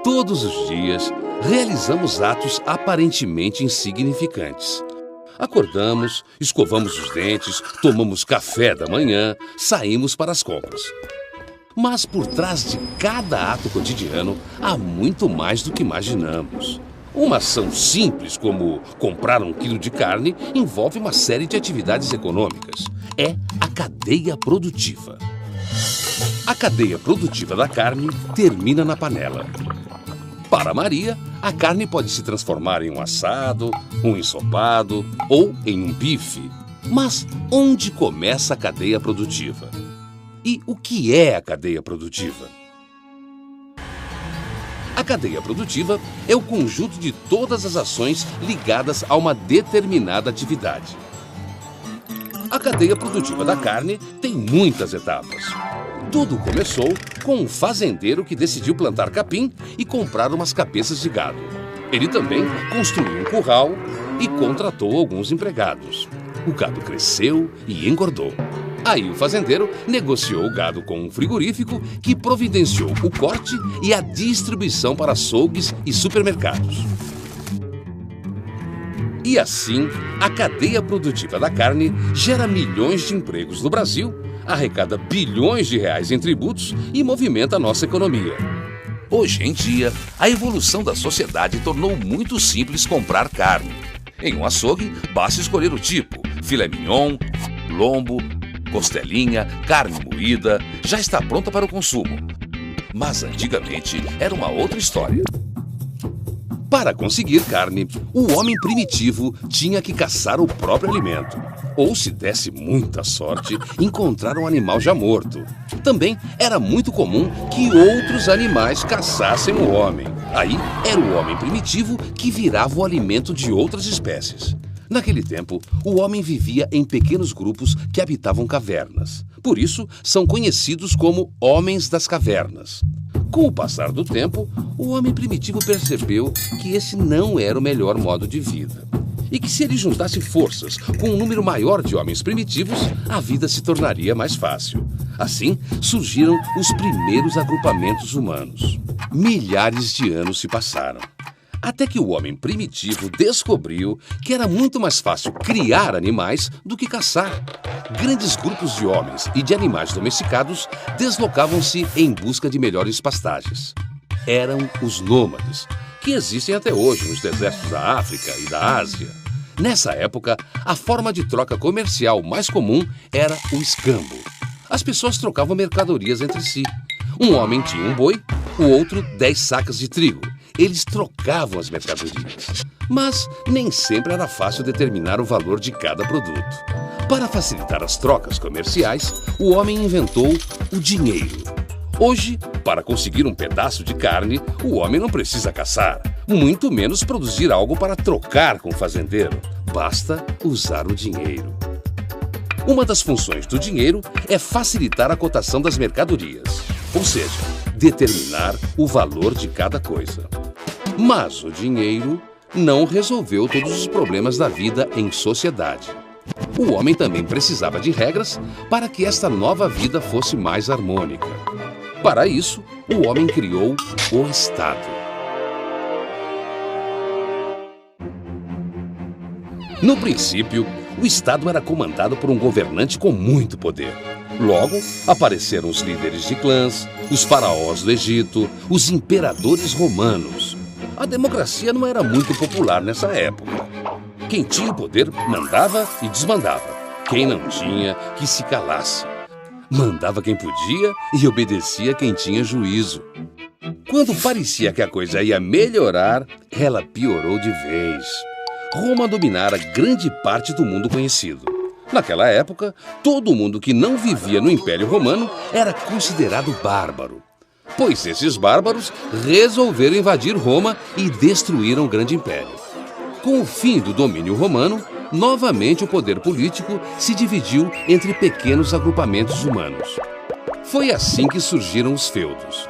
Todos os dias, realizamos atos aparentemente insignificantes. Acordamos, escovamos os dentes, tomamos café da manhã, saímos para as compras. Mas por trás de cada ato cotidiano, há muito mais do que imaginamos. Uma ação simples como comprar 1 quilo de carne envolve uma série de atividades econômicas. É a cadeia produtiva. A cadeia produtiva da carne termina na panela. Para Maria, a carne pode se transformar em um assado, um ensopado ou em um bife. Mas onde começa a cadeia produtiva? E o que é a cadeia produtiva? A cadeia produtiva é o conjunto de todas as ações ligadas a uma determinada atividade. A cadeia produtiva da carne tem muitas etapas. Tudo começou com um fazendeiro que decidiu plantar capim e comprar umas cabeças de gado. Ele também construiu um curral e contratou alguns empregados. O gado cresceu e engordou. Aí o fazendeiro negociou o gado com um frigorífico que providenciou o corte e a distribuição para açougues e supermercados. E assim, a cadeia produtiva da carne gera milhões de empregos no Brasil, arrecada bilhões de reais em tributos e movimenta a nossa economia. Hoje em dia, a evolução da sociedade tornou muito simples comprar carne. Em um açougue, basta escolher o tipo: filé mignon, lombo, costelinha, carne moída, já está pronta para o consumo. Mas antigamente era uma outra história. Para conseguir carne, o homem primitivo tinha que caçar o próprio alimento. Ou, se desse muita sorte, encontrar um animal já morto. Também era muito comum que outros animais caçassem o homem. Aí era o homem primitivo que virava o alimento de outras espécies. Naquele tempo, o homem vivia em pequenos grupos que habitavam cavernas. Por isso, são conhecidos como homens das cavernas. Com o passar do tempo, o homem primitivo percebeu que esse não era o melhor modo de vida. E que se ele juntasse forças com um número maior de homens primitivos, a vida se tornaria mais fácil. Assim, surgiram os primeiros agrupamentos humanos. Milhares de anos se passaram. Até que o homem primitivo descobriu que era muito mais fácil criar animais do que caçar. Grandes grupos de homens e de animais domesticados deslocavam-se em busca de melhores pastagens. Eram os nômades, que existem até hoje nos desertos da África e da Ásia. Nessa época, a forma de troca comercial mais comum era o escambo. As pessoas trocavam mercadorias entre si. Um homem tinha um boi, o outro 10 sacas de trigo. Eles trocavam as mercadorias. Mas nem sempre era fácil determinar o valor de cada produto. Para facilitar as trocas comerciais, o homem inventou o dinheiro. Hoje, para conseguir um pedaço de carne, o homem não precisa caçar, muito menos produzir algo para trocar com o fazendeiro. Basta usar o dinheiro. Uma das funções do dinheiro é facilitar a cotação das mercadorias, ou seja, determinar o valor de cada coisa. Mas o dinheiro não resolveu todos os problemas da vida em sociedade. O homem também precisava de regras para que esta nova vida fosse mais harmônica. Para isso, o homem criou o Estado. No princípio, o Estado era comandado por um governante com muito poder. Logo, apareceram os líderes de clãs, os faraós do Egito, os imperadores romanos. A democracia não era muito popular nessa época. Quem tinha o poder mandava e desmandava. Quem não tinha, que se calasse. Mandava quem podia e obedecia quem tinha juízo. Quando parecia que a coisa ia melhorar, ela piorou de vez. Roma dominara grande parte do mundo conhecido. Naquela época, todo mundo que não vivia no Império Romano era considerado bárbaro. Pois esses bárbaros resolveram invadir Roma e destruíram o grande império. Com o fim do domínio romano, novamente o poder político se dividiu entre pequenos agrupamentos humanos. Foi assim que surgiram os feudos.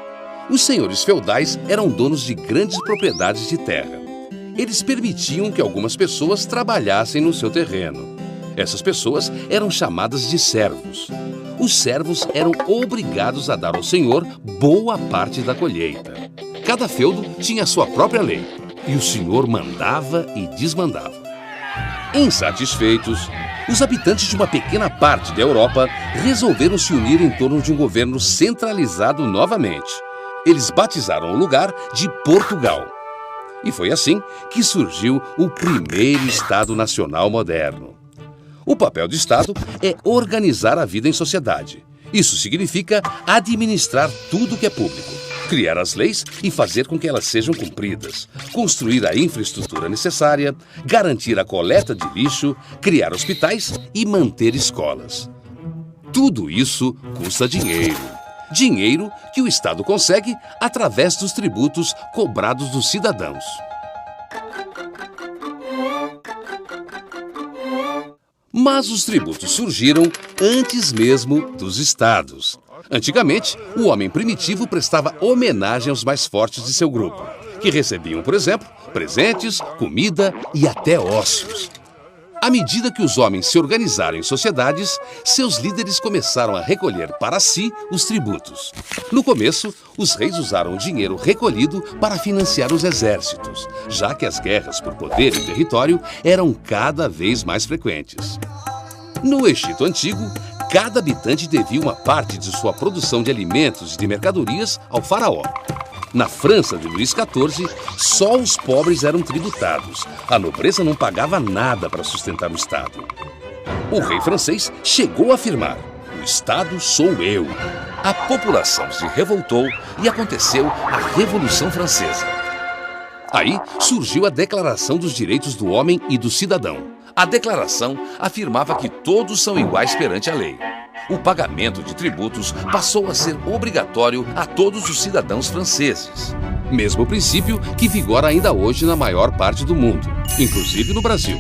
Os senhores feudais eram donos de grandes propriedades de terra. Eles permitiam que algumas pessoas trabalhassem no seu terreno. Essas pessoas eram chamadas de servos. Os servos eram obrigados a dar ao senhor boa parte da colheita. Cada feudo tinha sua própria lei, e o senhor mandava e desmandava. Insatisfeitos, os habitantes de uma pequena parte da Europa resolveram se unir em torno de um governo centralizado novamente. Eles batizaram o lugar de Portugal. E foi assim que surgiu o primeiro Estado Nacional moderno. O papel do Estado é organizar a vida em sociedade. Isso significa administrar tudo que é público, criar as leis e fazer com que elas sejam cumpridas, construir a infraestrutura necessária, garantir a coleta de lixo, criar hospitais e manter escolas. Tudo isso custa dinheiro. Dinheiro que o Estado consegue através dos tributos cobrados dos cidadãos. Mas os tributos surgiram antes mesmo dos estados. Antigamente, o homem primitivo prestava homenagem aos mais fortes de seu grupo, que recebiam, por exemplo, presentes, comida e até ossos. À medida que os homens se organizaram em sociedades, seus líderes começaram a recolher para si os tributos. No começo, os reis usaram o dinheiro recolhido para financiar os exércitos, já que as guerras por poder e território eram cada vez mais frequentes. No Egito Antigo, cada habitante devia uma parte de sua produção de alimentos e de mercadorias ao faraó. Na França de Luís XIV, só os pobres eram tributados. A nobreza não pagava nada para sustentar o Estado. O rei francês chegou a afirmar: "O Estado sou eu." A população se revoltou e aconteceu a Revolução Francesa. Aí surgiu a Declaração dos Direitos do Homem e do Cidadão. A declaração afirmava que todos são iguais perante a lei. O pagamento de tributos passou a ser obrigatório a todos os cidadãos franceses. Mesmo princípio que vigora ainda hoje na maior parte do mundo, inclusive no Brasil.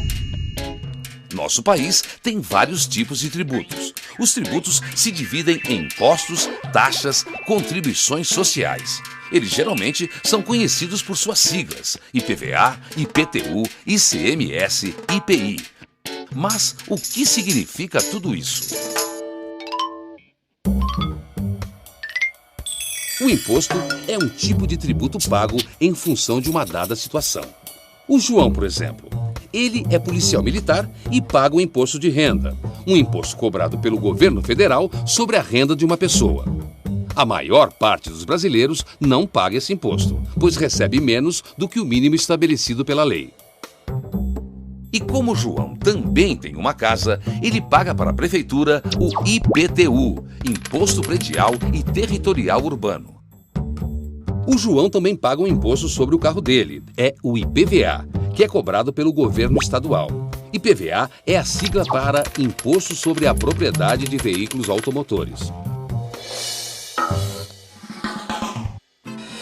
Nosso país tem vários tipos de tributos. Os tributos se dividem em impostos, taxas, contribuições sociais. Eles geralmente são conhecidos por suas siglas: IPVA, IPTU, ICMS, IPI. Mas o que significa tudo isso? O imposto é um tipo de tributo pago em função de uma dada situação. O João, por exemplo, ele é policial militar e paga o imposto de renda, um imposto cobrado pelo governo federal sobre a renda de uma pessoa. A maior parte dos brasileiros não paga esse imposto, pois recebe menos do que o mínimo estabelecido pela lei. E como o João também tem uma casa, ele paga para a prefeitura o IPTU, Imposto Predial e Territorial Urbano. O João também paga um imposto sobre o carro dele, é o IPVA, que é cobrado pelo governo estadual. IPVA é a sigla para Imposto sobre a Propriedade de Veículos Automotores.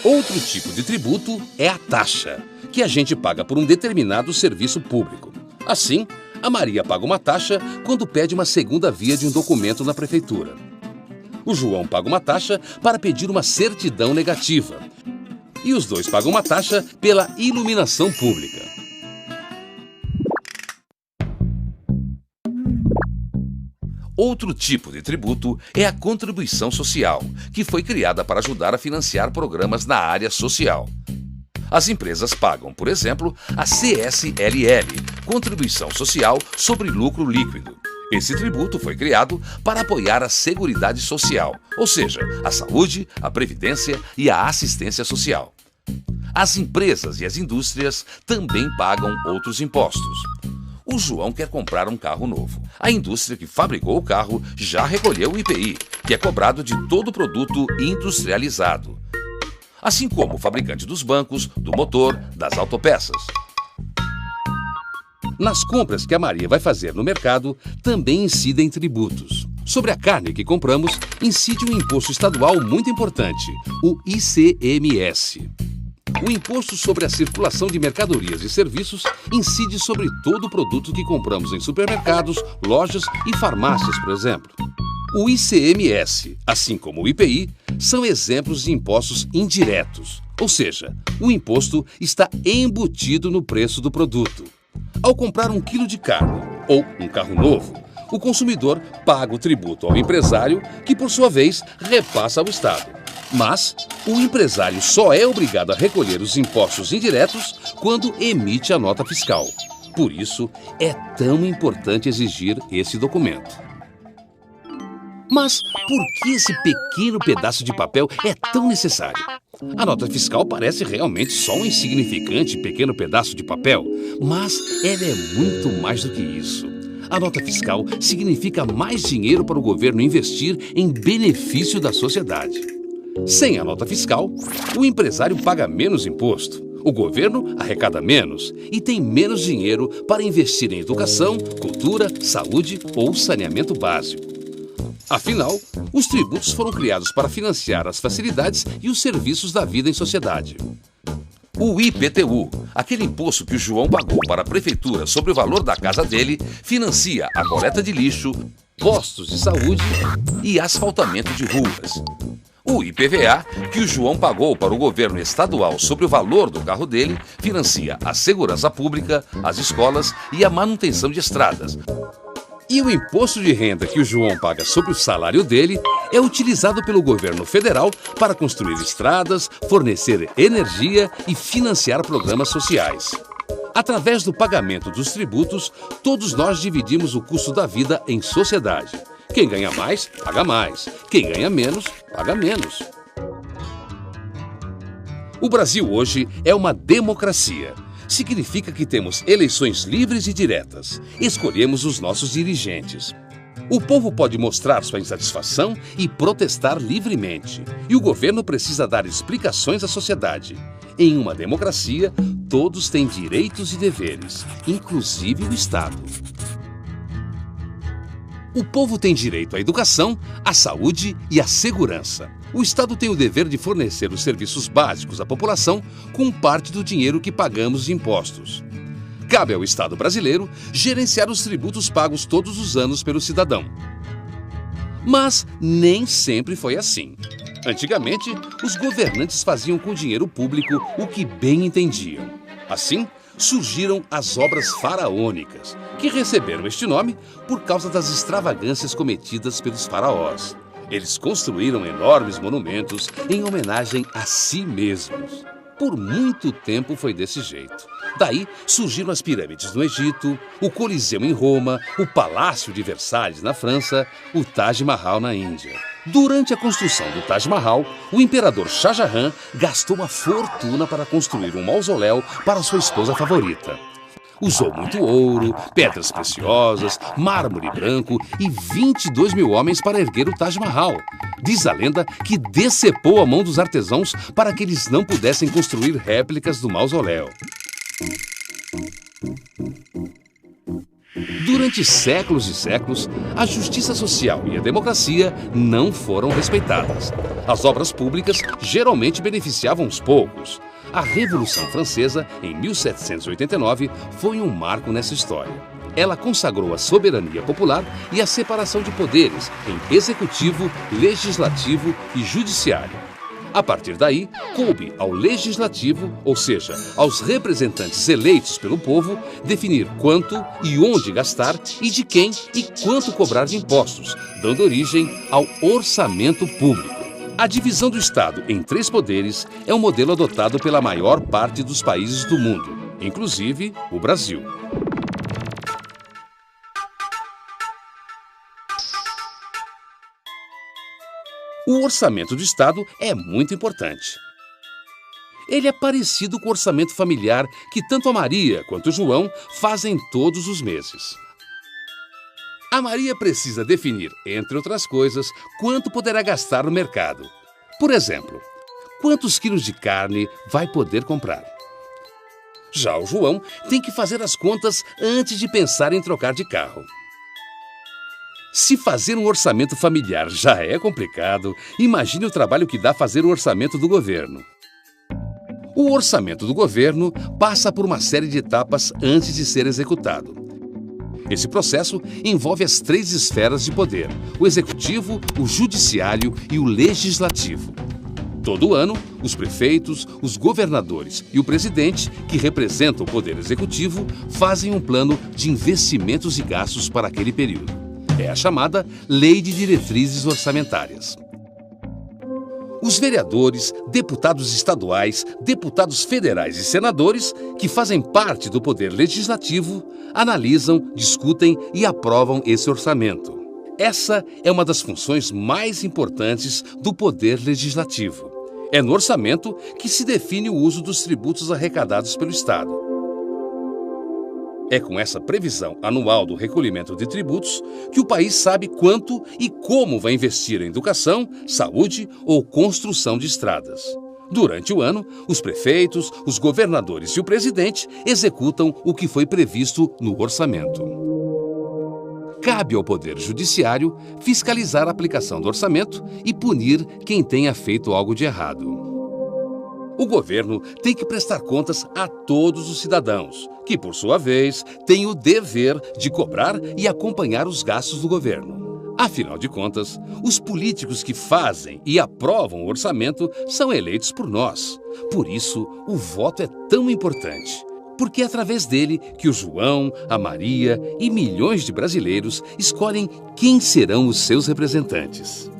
Outro tipo de tributo é a taxa, que a gente paga por um determinado serviço público. Assim, a Maria paga uma taxa quando pede uma segunda via de um documento na prefeitura. O João paga uma taxa para pedir uma certidão negativa. E os dois pagam uma taxa pela iluminação pública. Outro tipo de tributo é a contribuição social, que foi criada para ajudar a financiar programas na área social. As empresas pagam, por exemplo, a CSLL, Contribuição Social sobre Lucro Líquido. Esse tributo foi criado para apoiar a Seguridade Social, ou seja, a saúde, a previdência e a assistência social. As empresas e as indústrias também pagam outros impostos. O João quer comprar um carro novo. A indústria que fabricou o carro já recolheu o IPI, que é cobrado de todo produto industrializado. Assim como o fabricante dos bancos, do motor, das autopeças. Nas compras que a Maria vai fazer no mercado, também incidem tributos. Sobre a carne que compramos, incide um imposto estadual muito importante, o ICMS. O imposto sobre a circulação de mercadorias e serviços incide sobre todo o produto que compramos em supermercados, lojas e farmácias, por exemplo. O ICMS, assim como o IPI, são exemplos de impostos indiretos, ou seja, o imposto está embutido no preço do produto. Ao comprar 1 quilo de carne ou um carro novo, o consumidor paga o tributo ao empresário, que por sua vez repassa ao Estado. Mas o empresário só é obrigado a recolher os impostos indiretos quando emite a nota fiscal. Por isso, é tão importante exigir esse documento. Mas por que esse pequeno pedaço de papel é tão necessário? A nota fiscal parece realmente só um insignificante pequeno pedaço de papel, mas ela é muito mais do que isso. A nota fiscal significa mais dinheiro para o governo investir em benefício da sociedade. Sem a nota fiscal, o empresário paga menos imposto, o governo arrecada menos e tem menos dinheiro para investir em educação, cultura, saúde ou saneamento básico. Afinal, os tributos foram criados para financiar as facilidades e os serviços da vida em sociedade. O IPTU, aquele imposto que o João pagou para a prefeitura sobre o valor da casa dele, financia a coleta de lixo, postos de saúde e asfaltamento de ruas. O IPVA, que o João pagou para o governo estadual sobre o valor do carro dele, financia a segurança pública, as escolas e a manutenção de estradas. E o imposto de renda que o João paga sobre o salário dele é utilizado pelo governo federal para construir estradas, fornecer energia e financiar programas sociais. Através do pagamento dos tributos, todos nós dividimos o custo da vida em sociedade. Quem ganha mais, paga mais. Quem ganha menos, paga menos. O Brasil hoje é uma democracia. Significa que temos eleições livres e diretas. Escolhemos os nossos dirigentes. O povo pode mostrar sua insatisfação e protestar livremente. E o governo precisa dar explicações à sociedade. Em uma democracia, todos têm direitos e deveres, inclusive o Estado. O povo tem direito à educação, à saúde e à segurança. O Estado tem o dever de fornecer os serviços básicos à população com parte do dinheiro que pagamos de impostos. Cabe ao Estado brasileiro gerenciar os tributos pagos todos os anos pelo cidadão. Mas nem sempre foi assim. Antigamente, os governantes faziam com o dinheiro público o que bem entendiam. Assim, surgiram as obras faraônicas, que receberam este nome por causa das extravagâncias cometidas pelos faraós. Eles construíram enormes monumentos em homenagem a si mesmos. Por muito tempo foi desse jeito. Daí surgiram as pirâmides no Egito, o Coliseu em Roma, o Palácio de Versalhes na França, o Taj Mahal na Índia. Durante a construção do Taj Mahal, o imperador Shah Jahan gastou uma fortuna para construir um mausoléu para sua esposa favorita. Usou muito ouro, pedras preciosas, mármore branco e 22 mil homens para erguer o Taj Mahal. Diz a lenda que decepou a mão dos artesãos para que eles não pudessem construir réplicas do mausoléu. Durante séculos e séculos, a justiça social e a democracia não foram respeitadas. As obras públicas geralmente beneficiavam os poucos. A Revolução Francesa, em 1789, foi um marco nessa história. Ela consagrou a soberania popular e a separação de poderes em executivo, legislativo e judiciário. A partir daí, coube ao legislativo, ou seja, aos representantes eleitos pelo povo, definir quanto e onde gastar e de quem e quanto cobrar de impostos, dando origem ao orçamento público. A divisão do Estado em 3 poderes é um modelo adotado pela maior parte dos países do mundo, inclusive o Brasil. O orçamento do Estado é muito importante. Ele é parecido com o orçamento familiar que tanto a Maria quanto o João fazem todos os meses. A Maria precisa definir, entre outras coisas, quanto poderá gastar no mercado. Por exemplo, quantos quilos de carne vai poder comprar. Já o João tem que fazer as contas antes de pensar em trocar de carro. Se fazer um orçamento familiar já é complicado, imagine o trabalho que dá fazer o orçamento do governo. O orçamento do governo passa por uma série de etapas antes de ser executado. Esse processo envolve as 3 esferas de poder: o executivo, o judiciário e o legislativo. Todo ano, os prefeitos, os governadores e o presidente, que representam o poder executivo, fazem um plano de investimentos e gastos para aquele período. É a chamada Lei de Diretrizes Orçamentárias. Os vereadores, deputados estaduais, deputados federais e senadores, que fazem parte do poder legislativo, analisam, discutem e aprovam esse orçamento. Essa é uma das funções mais importantes do poder legislativo. É no orçamento que se define o uso dos tributos arrecadados pelo Estado. É com essa previsão anual do recolhimento de tributos que o país sabe quanto e como vai investir em educação, saúde ou construção de estradas. Durante o ano, os prefeitos, os governadores e o presidente executam o que foi previsto no orçamento. Cabe ao Poder Judiciário fiscalizar a aplicação do orçamento e punir quem tenha feito algo de errado. O governo tem que prestar contas a todos os cidadãos, que, por sua vez, têm o dever de cobrar e acompanhar os gastos do governo. Afinal de contas, os políticos que fazem e aprovam o orçamento são eleitos por nós. Por isso, o voto é tão importante, porque é através dele que o João, a Maria e milhões de brasileiros escolhem quem serão os seus representantes.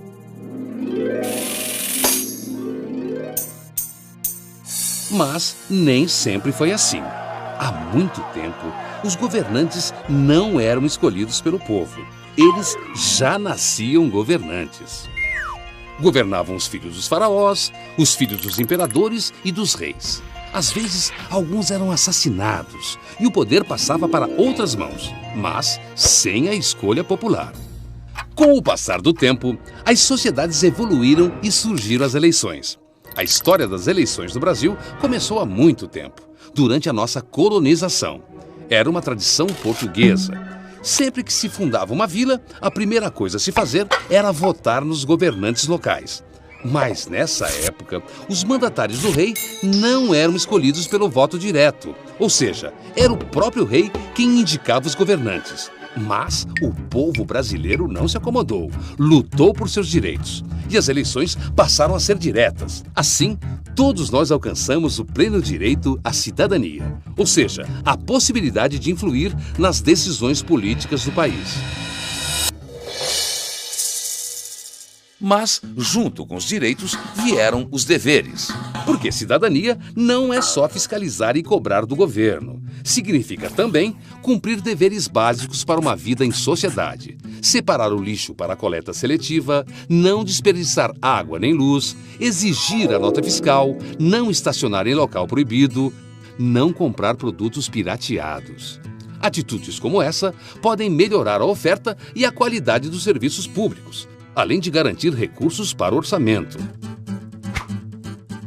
Mas nem sempre foi assim. Há muito tempo, os governantes não eram escolhidos pelo povo. Eles já nasciam governantes. Governavam os filhos dos faraós, os filhos dos imperadores e dos reis. Às vezes, alguns eram assassinados e o poder passava para outras mãos, mas sem a escolha popular. Com o passar do tempo, as sociedades evoluíram e surgiram as eleições. A história das eleições no Brasil começou há muito tempo, durante a nossa colonização. Era uma tradição portuguesa. Sempre que se fundava uma vila, a primeira coisa a se fazer era votar nos governantes locais. Mas nessa época, os mandatários do rei não eram escolhidos pelo voto direto. Ou seja, era o próprio rei quem indicava os governantes. Mas o povo brasileiro não se acomodou, lutou por seus direitos. E as eleições passaram a ser diretas. Assim, todos nós alcançamos o pleno direito à cidadania, ou seja, a possibilidade de influir nas decisões políticas do país. Mas, junto com os direitos, vieram os deveres. Porque cidadania não é só fiscalizar e cobrar do governo. Significa também cumprir deveres básicos para uma vida em sociedade. Separar o lixo para a coleta seletiva, não desperdiçar água nem luz, exigir a nota fiscal, não estacionar em local proibido, não comprar produtos pirateados. Atitudes como essa podem melhorar a oferta e a qualidade dos serviços públicos, além de garantir recursos para o orçamento.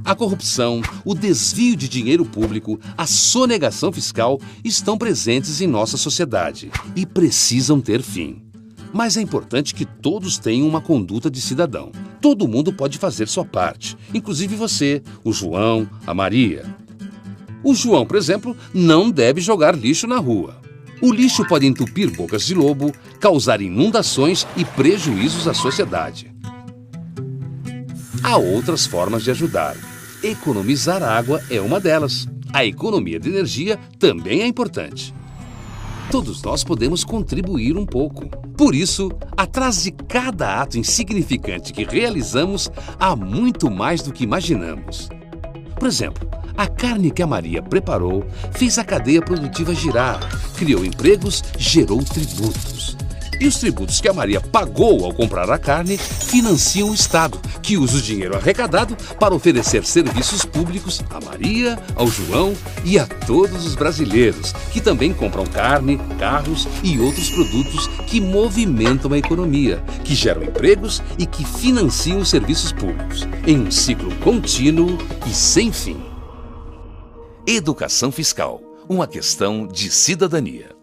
A corrupção, o desvio de dinheiro público, a sonegação fiscal estão presentes em nossa sociedade e precisam ter fim. Mas é importante que todos tenham uma conduta de cidadão. Todo mundo pode fazer sua parte, inclusive você, o João, a Maria. O João, por exemplo, não deve jogar lixo na rua. O lixo pode entupir bocas de lobo, causar inundações e prejuízos à sociedade. Há outras formas de ajudar. Economizar água é uma delas. A economia de energia também é importante. Todos nós podemos contribuir um pouco. Por isso, atrás de cada ato insignificante que realizamos, há muito mais do que imaginamos. Por exemplo, a carne que a Maria preparou fez a cadeia produtiva girar, criou empregos, gerou tributos. E os tributos que a Maria pagou ao comprar a carne financiam o Estado, que usa o dinheiro arrecadado para oferecer serviços públicos a Maria, ao João e a todos os brasileiros, que também compram carne, carros e outros produtos que movimentam a economia, que geram empregos e que financiam os serviços públicos, em um ciclo contínuo e sem fim. Educação fiscal, uma questão de cidadania.